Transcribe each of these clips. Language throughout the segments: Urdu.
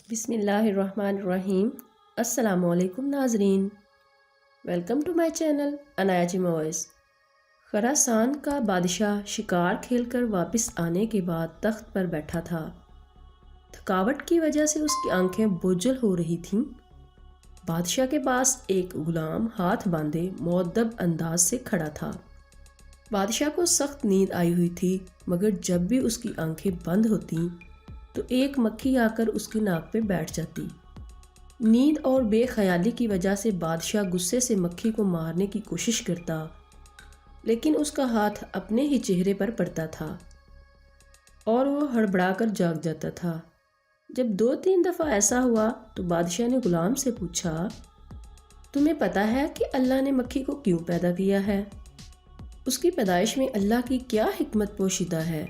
بسم اللہ الرحمن الرحیم۔ السلام علیکم ناظرین، welcome to my channel Anaya voice. خراسان کا بادشاہ شکار کھیل کر واپس آنے کے بعد تخت پر بیٹھا تھا۔ تھکاوٹ کی وجہ سے اس کی آنکھیں بوجھل ہو رہی تھیں۔ بادشاہ کے پاس ایک غلام ہاتھ باندھے مؤدب انداز سے کھڑا تھا۔ بادشاہ کو سخت نیند آئی ہوئی تھی، مگر جب بھی اس کی آنکھیں بند ہوتیں تو ایک مکھی آ کر اس کی ناک پہ بیٹھ جاتی۔ نیند اور بے خیالی کی وجہ سے بادشاہ غصے سے مکھی کو مارنے کی کوشش کرتا، لیکن اس کا ہاتھ اپنے ہی چہرے پر پڑتا تھا اور وہ ہڑبڑا کر جاگ جاتا تھا۔ جب 2-3 دفعہ ایسا ہوا تو بادشاہ نے غلام سے پوچھا، تمہیں پتہ ہے کہ اللہ نے مکھی کو کیوں پیدا کیا ہے؟ اس کی پیدائش میں اللہ کی کیا حکمت پوشیدہ ہے؟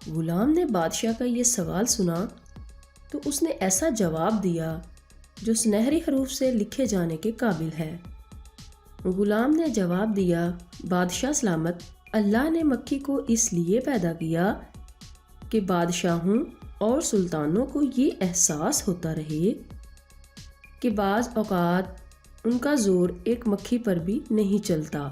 غلام نے بادشاہ کا یہ سوال سنا تو اس نے ایسا جواب دیا جو سنہری حروف سے لکھے جانے کے قابل ہے۔ غلام نے جواب دیا، بادشاہ سلامت، اللہ نے مکھی کو اس لیے پیدا کیا کہ بادشاہوں اور سلطانوں کو یہ احساس ہوتا رہے کہ بعض اوقات ان کا زور ایک مکھی پر بھی نہیں چلتا۔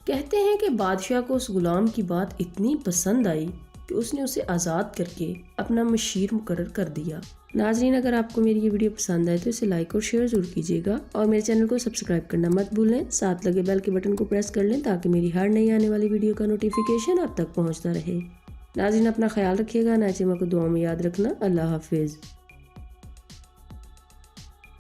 کہتے ہیں کہ بادشاہ کو اس غلام کی بات اتنی پسند آئی کہ اس نے اسے آزاد کر کے اپنا مشیر مقرر کر دیا۔ ناظرین، اگر آپ کو میری یہ ویڈیو پسند آئے تو اسے لائک اور شیئر ضرور کیجیے گا، اور میرے چینل کو سبسکرائب کرنا مت بھولیں۔ ساتھ لگے بیل کے بٹن کو پریس کر لیں تاکہ میری ہر نئی آنے والی ویڈیو کا نوٹیفیکیشن آپ تک پہنچتا رہے۔ ناظرین، اپنا خیال رکھیے گا، عنایا کو دعاؤں میں یاد رکھنا۔ اللہ حافظ۔